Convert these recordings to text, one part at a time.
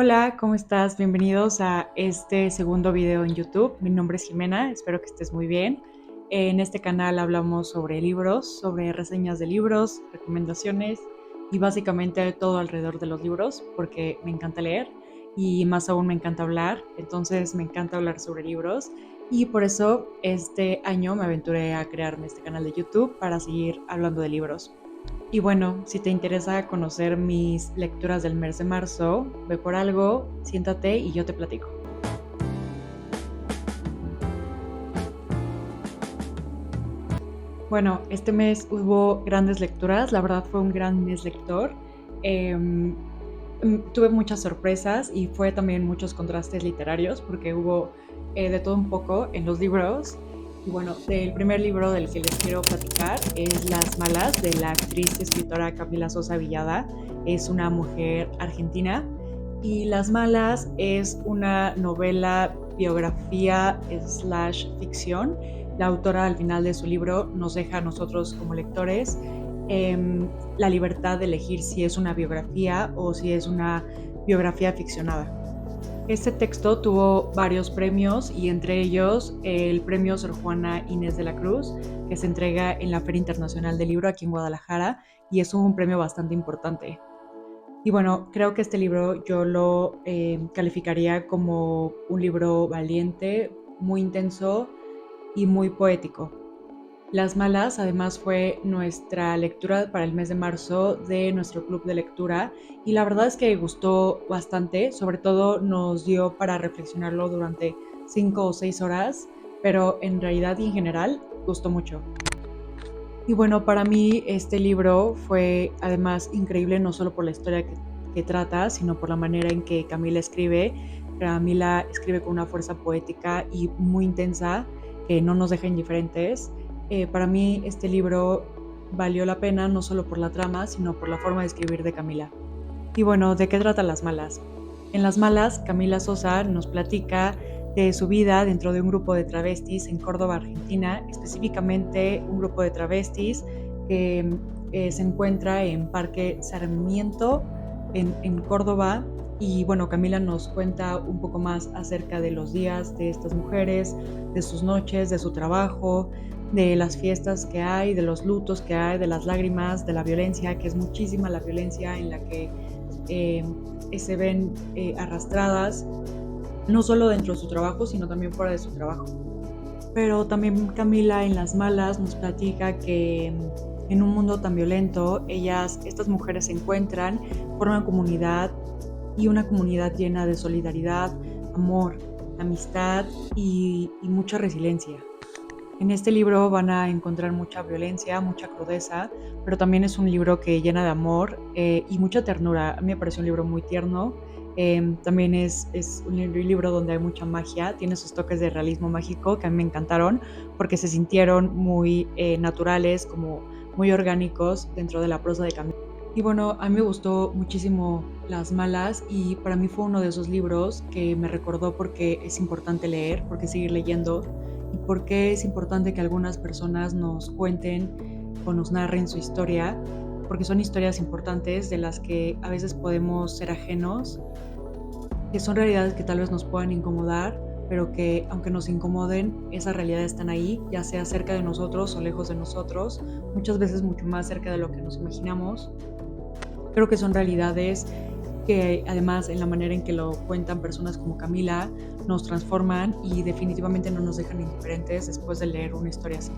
Hola, ¿cómo estás? Bienvenidos a este segundo video en YouTube. Mi nombre es Jimena, espero que estés muy bien. En este canal hablamos sobre libros, sobre reseñas de libros, recomendaciones y básicamente todo alrededor de los libros porque me encanta leer y más aún me encanta hablar, entonces me encanta hablar sobre libros y por eso este año me aventuré a crearme este canal de YouTube para seguir hablando de libros. Y bueno, si te interesa conocer mis lecturas del mes de marzo, ve por algo, siéntate y yo te platico. Bueno, este mes hubo grandes lecturas, la verdad fue un gran mes lector. Em, Tuve muchas sorpresas y fue también muchos contrastes literarios porque hubo de todo un poco en los libros. Y bueno, el primer libro del que les quiero platicar es Las Malas, de la actriz y escritora Camila Sosa Villada. Es una mujer argentina y Las Malas es una novela, biografía slash ficción. La autora al final de su libro nos deja a nosotros como lectores la libertad de elegir si es una biografía o si es una biografía ficcionada. Este texto tuvo varios premios y entre ellos el premio Sor Juana Inés de la Cruz, que se entrega en la Feria Internacional del Libro aquí en Guadalajara y es un premio bastante importante. Y bueno, creo que este libro yo lo calificaría como un libro valiente, muy intenso y muy poético. Las Malas además fue nuestra lectura para el mes de marzo de nuestro club de lectura y la verdad es que gustó bastante, sobre todo nos dio para reflexionarlo durante 5 o 6 horas, pero en realidad y en general gustó mucho. Y bueno, para mí este libro fue además increíble no solo por la historia que trata, sino por la manera en que Camila escribe. Camila escribe con una fuerza poética y muy intensa que no nos deja indiferentes. Para mí este libro valió la pena no solo por la trama, sino por la forma de escribir de Camila. Y bueno, ¿de qué tratan Las Malas? En Las Malas, Camila Sosa nos platica de su vida dentro de un grupo de travestis en Córdoba, Argentina, específicamente un grupo de travestis que se encuentra en Parque Sarmiento, en Córdoba. Y bueno, Camila nos cuenta un poco más acerca de los días de estas mujeres, de sus noches, de su trabajo, de las fiestas que hay, de los lutos que hay, de las lágrimas, de la violencia, que es muchísima la violencia en la que eh, se ven arrastradas, no solo dentro de su trabajo, sino también fuera de su trabajo. Pero también Camila en Las Malas nos platica que en un mundo tan violento, estas mujeres se encuentran, forman comunidad y una comunidad llena de solidaridad, amor, amistad y mucha resiliencia. En este libro van a encontrar mucha violencia, mucha crudeza, pero también es un libro que llena de amor y mucha ternura. A mí me pareció un libro muy tierno. También es un libro donde hay mucha magia, tiene sus toques de realismo mágico que a mí me encantaron porque se sintieron muy naturales, como muy orgánicos dentro de la prosa de Camila. Y bueno, a mí me gustó muchísimo Las Malas y para mí fue uno de esos libros que me recordó porque es importante leer, porque seguir leyendo y por qué es importante que algunas personas nos cuenten o nos narren su historia, porque son historias importantes de las que a veces podemos ser ajenos, que son realidades que tal vez nos puedan incomodar, pero que aunque nos incomoden, esas realidades están ahí, ya sea cerca de nosotros o lejos de nosotros, muchas veces mucho más cerca de lo que nos imaginamos. Creo que son realidades que además en la manera en que lo cuentan personas como Camila nos transforman y definitivamente no nos dejan indiferentes después de leer una historia así.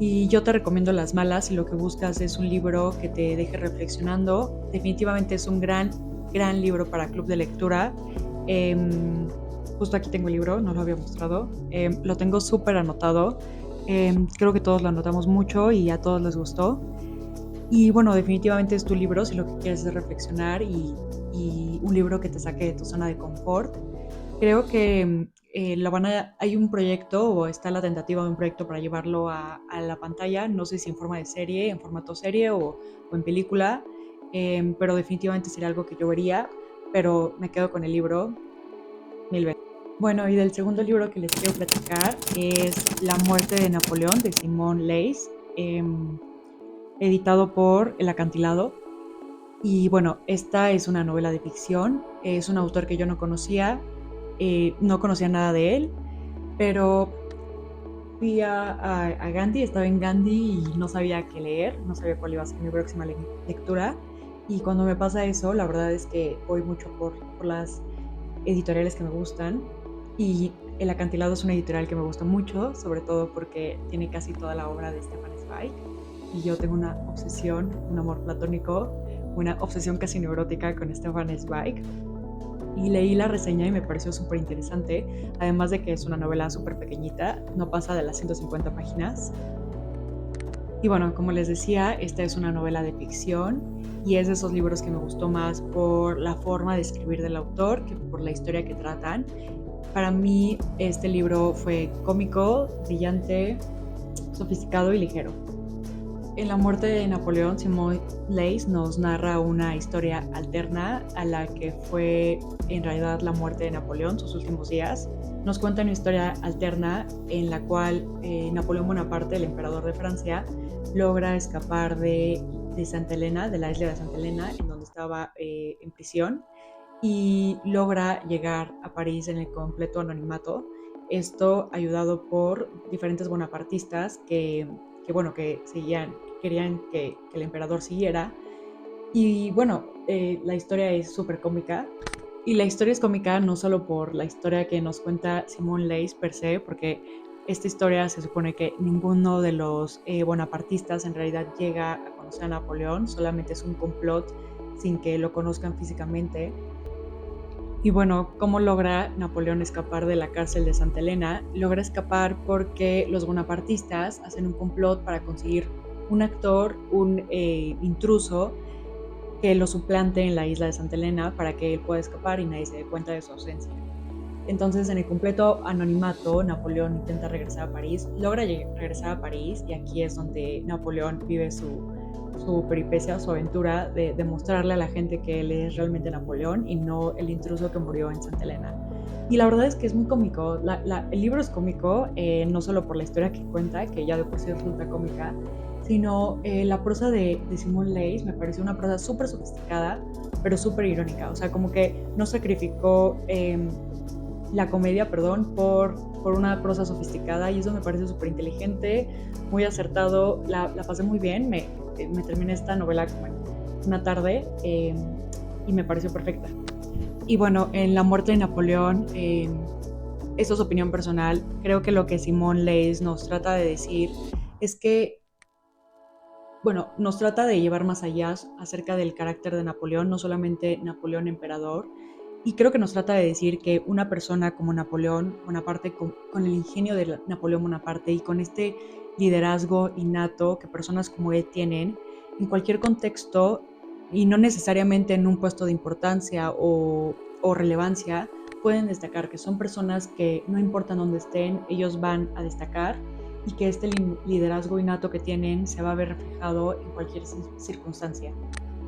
Y yo te recomiendo Las Malas si lo que buscas es un libro que te deje reflexionando. Definitivamente es un gran libro para club de lectura. Justo aquí tengo el libro, no lo había mostrado. Lo tengo súper anotado. Creo que todos lo anotamos mucho y a todos les gustó. Y bueno, definitivamente es tu libro si lo que quieres es reflexionar y un libro que te saque de tu zona de confort. Creo que hay un proyecto o está la tentativa de un proyecto para llevarlo a la pantalla, no sé si en forma de serie, en formato serie o en película, pero definitivamente sería algo que yo vería, pero me quedo con el libro mil veces. Bueno, y del segundo libro que les quiero platicar es La muerte de Napoleón de Simone Leys, editado por El Acantilado. Y bueno, esta es una novela de ficción, es un autor que yo no conocía nada de él, pero fui a Gandhi, estaba en Gandhi y no sabía qué leer, no sabía cuál iba a ser mi próxima lectura. Y cuando me pasa eso, la verdad es que voy mucho por las editoriales que me gustan. Y El Acantilado es una editorial que me gusta mucho, sobre todo porque tiene casi toda la obra de Stefan Zweig. Y yo tengo una obsesión, un amor platónico, una obsesión casi neurótica con Stefan Zweig. Y leí la reseña y me pareció súper interesante, además de que es una novela súper pequeñita, no pasa de las 150 páginas. Y bueno, como les decía, esta es una novela de ficción y es de esos libros que me gustó más por la forma de escribir del autor que por la historia que tratan. Para mí este libro fue cómico, brillante, sofisticado y ligero. En la muerte de Napoleón, Simone Leys nos narra una historia alterna a la que fue en realidad la muerte de Napoleón, sus últimos días. Nos cuenta una historia alterna en la cual Napoleón Bonaparte, el emperador de Francia, logra escapar de Santa Elena, de la isla de Santa Elena, en donde estaba en prisión, y logra llegar a París en el completo anonimato. Esto ayudado por diferentes bonapartistas que querían que el emperador siguiera. Y bueno, la historia es súper cómica. Y la historia es cómica no solo por la historia que nos cuenta Simone Leys per se, porque esta historia se supone que ninguno de los bonapartistas en realidad llega a conocer a Napoleón, solamente es un complot sin que lo conozcan físicamente. Y bueno, ¿cómo logra Napoleón escapar de la cárcel de Santa Elena? Logra escapar porque los bonapartistas hacen un complot para conseguir un actor, un intruso, que lo suplante en la isla de Santa Elena para que él pueda escapar y nadie se dé cuenta de su ausencia. Entonces, en el completo anonimato, Napoleón intenta regresar a París, logra regresar a París y aquí es donde Napoleón vive su peripecia, su aventura de demostrarle a la gente que él es realmente Napoleón y no el intruso que murió en Santa Elena. Y la verdad es que es muy cómico. El libro es cómico, no solo por la historia que cuenta, que ya de por sí resulta cómica, sino la prosa de Simone Leys me pareció una prosa súper sofisticada, pero súper irónica. O sea, como que no sacrificó la comedia, perdón, por una prosa sofisticada y eso me parece súper inteligente, muy acertado, la pasé muy bien, me terminé esta novela como en una tarde y me pareció perfecta. Y bueno, en La muerte de Napoleón, esto es opinión personal, creo que lo que Simone Leys nos trata de decir es que, bueno, nos trata de llevar más allá acerca del carácter de Napoleón, no solamente Napoleón emperador, y creo que nos trata de decir que una persona como Napoleón Bonaparte, con el ingenio de Napoleón Bonaparte y con este liderazgo innato que personas como él tienen, en cualquier contexto, y no necesariamente en un puesto de importancia o relevancia, pueden destacar, que son personas que no importa dónde estén, ellos van a destacar y que este liderazgo innato que tienen se va a ver reflejado en cualquier circunstancia.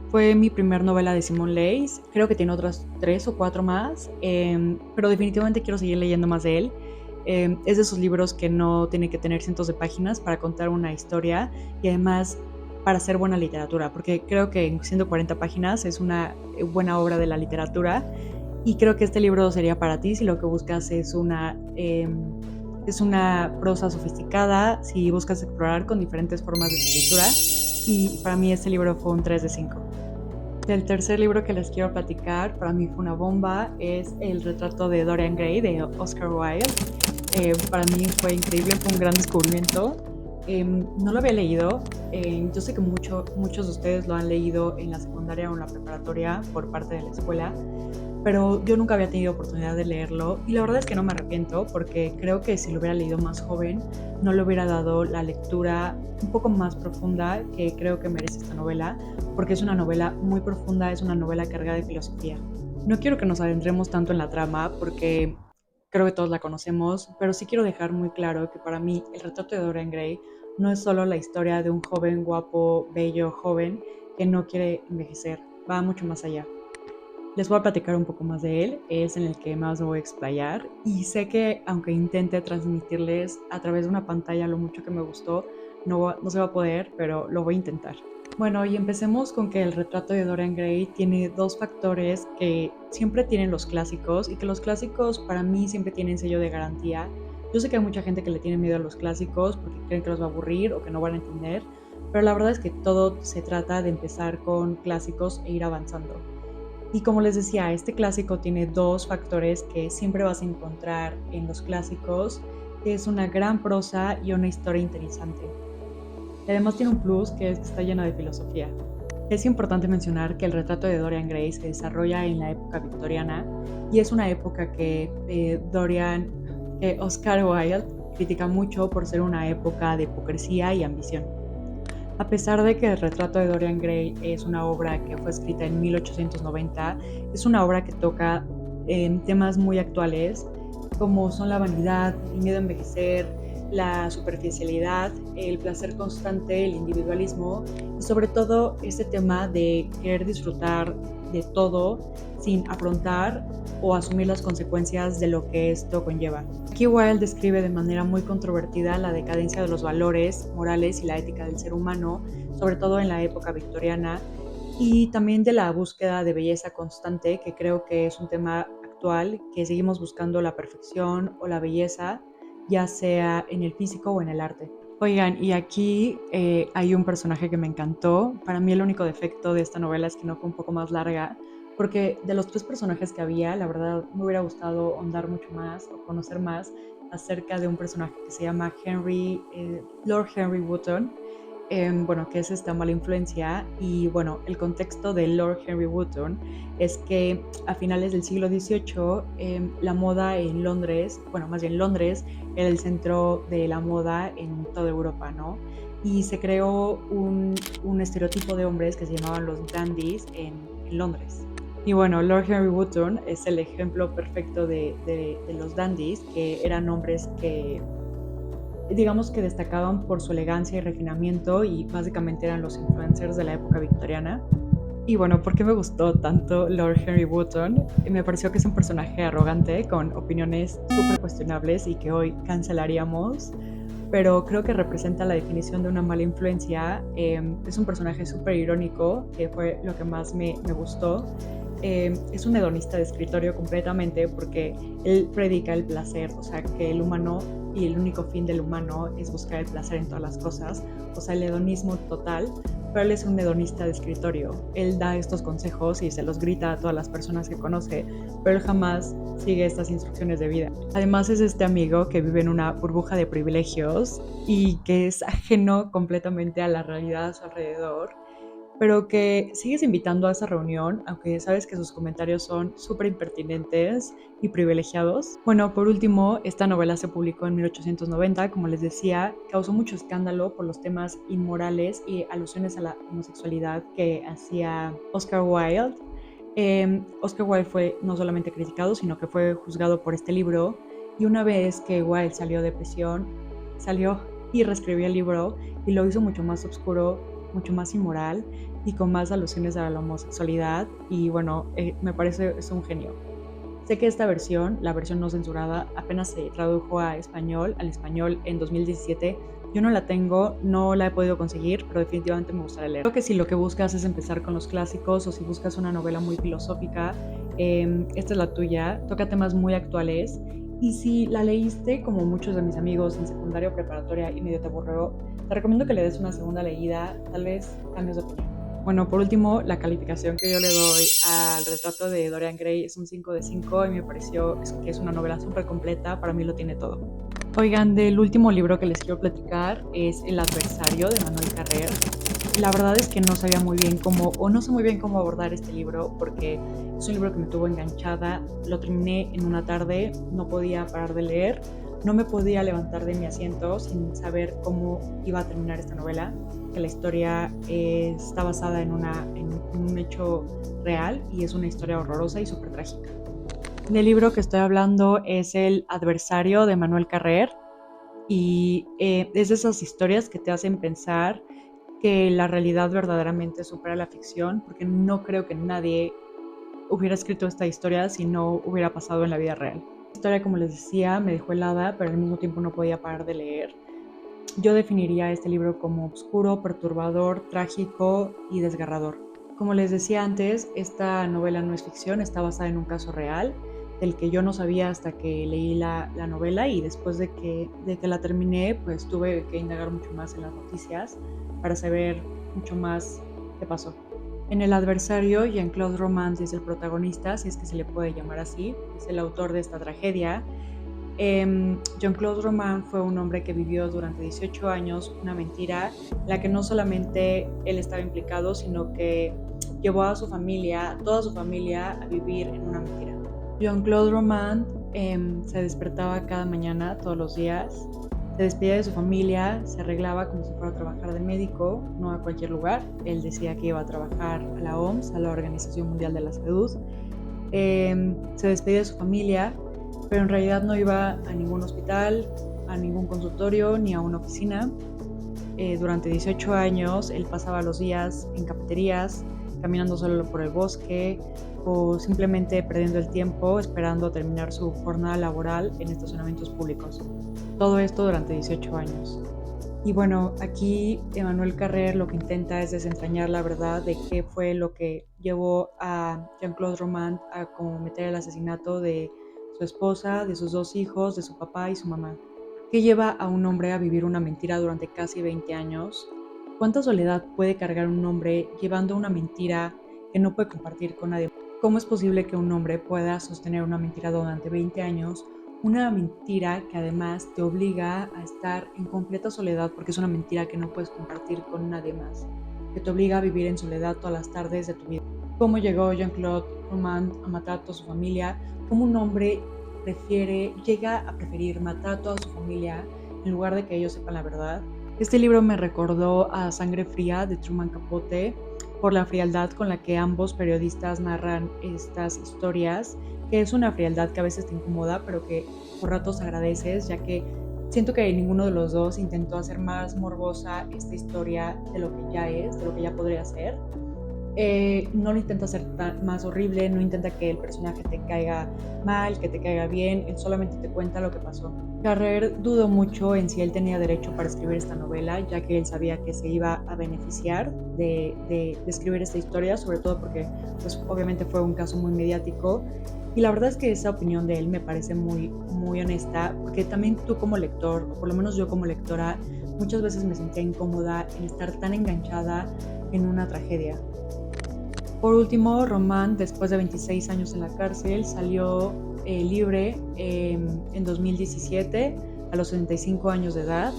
Fue mi primer novela de Simone Leys, creo que tiene otras 3 o 4 más, pero definitivamente quiero seguir leyendo más de él. Es de esos libros que no tiene que tener cientos de páginas para contar una historia y además para hacer buena literatura, porque creo que en 140 páginas es una buena obra de la literatura y creo que este libro sería para ti si lo que buscas es una prosa sofisticada, si buscas explorar con diferentes formas de escritura, y para mí este libro fue un 3 de 5. El tercer libro que les quiero platicar, para mí fue una bomba, es El retrato de Dorian Gray de Oscar Wilde. Para mí fue increíble, fue un gran descubrimiento. No lo había leído, yo sé que muchos de ustedes lo han leído en la secundaria o en la preparatoria por parte de la escuela, pero yo nunca había tenido oportunidad de leerlo y la verdad es que no me arrepiento porque creo que si lo hubiera leído más joven no le hubiera dado la lectura un poco más profunda que creo que merece esta novela, porque es una novela muy profunda, es una novela cargada de filosofía. No quiero que nos adentremos tanto en la trama porque creo que todos la conocemos, pero sí quiero dejar muy claro que para mí El retrato de Dorian Gray no es solo la historia de un joven guapo, bello, joven que no quiere envejecer, va mucho más allá. Les voy a platicar un poco más de él, es en el que más me voy a explayar y sé que aunque intente transmitirles a través de una pantalla lo mucho que me gustó, no se va a poder, pero lo voy a intentar. Bueno, y empecemos con que el retrato de Dorian Gray tiene dos factores que siempre tienen los clásicos y que los clásicos para mí siempre tienen sello de garantía. Yo sé que hay mucha gente que le tiene miedo a los clásicos porque creen que los va a aburrir o que no van a entender, pero la verdad es que todo se trata de empezar con clásicos e ir avanzando. Y como les decía, este clásico tiene dos factores que siempre vas a encontrar en los clásicos, que es una gran prosa y una historia interesante. Y además tiene un plus que es que está llena de filosofía. Es importante mencionar que el retrato de Dorian Gray se desarrolla en la época victoriana y es una época que Oscar Wilde critica mucho por ser una época de hipocresía y ambición. A pesar de que el retrato de Dorian Gray es una obra que fue escrita en 1890, es una obra que toca temas muy actuales como son la vanidad, el miedo a envejecer, la superficialidad, el placer constante, el individualismo y sobre todo este tema de querer disfrutar de todo sin afrontar o asumir las consecuencias de lo que esto conlleva. Aquí Wilde describe de manera muy controvertida la decadencia de los valores morales y la ética del ser humano, sobre todo en la época victoriana, y también de la búsqueda de belleza constante, que creo que es un tema actual, que seguimos buscando la perfección o la belleza, ya sea en el físico o en el arte. Oigan, y aquí hay un personaje que me encantó. Para mí el único defecto de esta novela es que no fue un poco más larga, porque de los tres personajes que había, la verdad me hubiera gustado ahondar mucho más o conocer más acerca de un personaje que se llama Lord Henry Wotton, bueno, que es esta mala influencia. Y bueno, el contexto de Lord Henry Wotton es que a finales del siglo XVIII la moda en Londres, bueno, más bien Londres, era el centro de la moda en toda Europa, ¿no? Y se creó un estereotipo de hombres que se llamaban los dandies en Londres. Y bueno, Lord Henry Wotton es el ejemplo perfecto de los dandies, que eran hombres que digamos que destacaban por su elegancia y refinamiento y básicamente eran los influencers de la época victoriana. Y bueno, ¿por qué me gustó tanto Lord Henry Wotton? Me pareció que es un personaje arrogante con opiniones súper cuestionables y que hoy cancelaríamos, pero creo que representa la definición de una mala influencia. Es un personaje súper irónico, que fue lo que más me gustó. Es un hedonista de escritorio completamente porque él predica el placer, o sea, que el humano y el único fin del humano es buscar el placer en todas las cosas, o sea, el hedonismo total, pero él es un hedonista de escritorio. Él da estos consejos y se los grita a todas las personas que conoce, pero él jamás sigue estas instrucciones de vida. Además es este amigo que vive en una burbuja de privilegios y que es ajeno completamente a la realidad a su alrededor, pero que sigues invitando a esa reunión, aunque sabes que sus comentarios son súper impertinentes y privilegiados. Bueno, por último, esta novela se publicó en 1890, como les decía, causó mucho escándalo por los temas inmorales y alusiones a la homosexualidad que hacía Oscar Wilde. Oscar Wilde fue no solamente criticado, sino que fue juzgado por este libro, y una vez que Wilde salió de prisión, salió y reescribió el libro y lo hizo mucho más oscuro, mucho más inmoral y con más alusiones a la homosexualidad. Y bueno, me parece es un genio. Sé que esta versión, la versión no censurada, apenas se tradujo al español en 2017. Yo no la tengo, no la he podido conseguir, pero definitivamente me gustaría leer. Creo que si lo que buscas es empezar con los clásicos o si buscas una novela muy filosófica, esta es la tuya. Toca temas muy actuales. Y si la leíste, como muchos de mis amigos en secundaria o preparatoria y medio te aburrió, te recomiendo que le des una segunda leída, tal vez cambies de opinión. Bueno, por último, la calificación que yo le doy al retrato de Dorian Gray es un 5 de 5 y me pareció que es una novela súper completa, para mí lo tiene todo. Oigan, del último libro que les quiero platicar es El adversario de Manuel Carrer. La verdad es que no sabía muy bien cómo, o no sé muy bien cómo abordar este libro, porque es un libro que me tuvo enganchada. Lo terminé en una tarde, no podía parar de leer, no me podía levantar de mi asiento sin saber cómo iba a terminar esta novela, que la historia está basada en un hecho real y es una historia horrorosa y súper trágica. El libro que estoy hablando es El adversario de Manuel Carrer y es de esas historias que te hacen pensar que la realidad verdaderamente supera la ficción, porque no creo que nadie hubiera escrito esta historia si no hubiera pasado en la vida real. La historia, como les decía, me dejó helada, pero al mismo tiempo no podía parar de leer. Yo definiría este libro como oscuro, perturbador, trágico y desgarrador. Como les decía antes, esta novela no es ficción, está basada en un caso real, del que yo no sabía hasta que leí la novela, y después de que la terminé, pues tuve que indagar mucho más en las noticias para saber mucho más qué pasó. En El adversario, Jean-Claude Romand es el protagonista, si es que se le puede llamar así, es el autor de esta tragedia. Jean-Claude Roman fue un hombre que vivió durante 18 años una mentira, en la que no solamente él estaba implicado, sino que llevó a su familia, toda su familia, a vivir en una mentira. Jean-Claude Roman se despertaba cada mañana, todos los días, se despedía de su familia, se arreglaba como si fuera a trabajar de médico, no a cualquier lugar. Él decía que iba a trabajar a la OMS, a la Organización Mundial de la Salud. Se despedía de su familia, pero en realidad no iba a ningún hospital, a ningún consultorio ni a una oficina. Durante 18 años él pasaba los días en cafeterías, caminando solo por el bosque o simplemente perdiendo el tiempo esperando terminar su jornada laboral en estacionamientos públicos. Todo esto durante 18 años. Y bueno, aquí Emmanuel Carrer lo que intenta es desentrañar la verdad de qué fue lo que llevó a Jean-Claude Romand a cometer el asesinato de su esposa, de sus dos hijos, de su papá y su mamá. ¿Qué lleva a un hombre a vivir una mentira durante casi 20 años? ¿Cuánta soledad puede cargar un hombre llevando una mentira que no puede compartir con nadie? ¿Cómo es posible que un hombre pueda sostener una mentira durante 20 años? Una mentira que además te obliga a estar en completa soledad porque es una mentira que no puedes compartir con nadie más, que te obliga a vivir en soledad todas las tardes de tu vida. ¿Cómo llegó Jean-Claude Romand a matar a toda su familia? ¿Cómo un hombre llega a preferir matar a toda su familia en lugar de que ellos sepan la verdad? Este libro me recordó a Sangre Fría de Truman Capote por la frialdad con la que ambos periodistas narran estas historias, que es una frialdad que a veces te incomoda, pero que por ratos agradeces, ya que siento que ninguno de los dos intentó hacer más morbosa esta historia de lo que ya es, de lo que ya podría ser. No lo intenta hacer más horrible, no intenta que el personaje te caiga mal, que te caiga bien, él solamente te cuenta lo que pasó. Carrer dudó mucho en si él tenía derecho para escribir esta novela, ya que él sabía que se iba a beneficiar de escribir esta historia, sobre todo porque pues, obviamente fue un caso muy mediático. Y la verdad es que esa opinión de él me parece muy, muy honesta, porque también tú como lector, o por lo menos yo como lectora, muchas veces me sentía incómoda en estar tan enganchada en una tragedia. Por último, Román, después de 26 años en la cárcel, salió libre en 2017 a los 75 años de edad.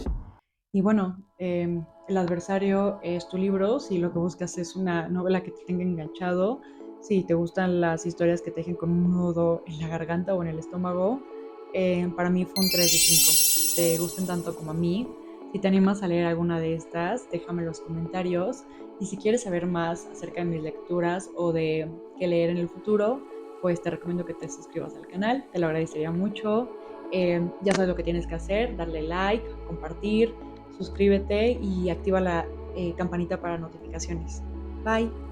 Y bueno, El adversario es tu libro, si lo que buscas es una novela que te tenga enganchado, si te gustan las historias que te dejen con un nudo en la garganta o en el estómago, para mí fue un 3 de 5. Te gusten tanto como a mí. Si te animas a leer alguna de estas, déjame en los comentarios. Y si quieres saber más acerca de mis lecturas o de qué leer en el futuro, pues te recomiendo que te suscribas al canal, te lo agradecería mucho. Ya sabes lo que tienes que hacer, darle like, compartir, suscríbete y activa la campanita para notificaciones. Bye.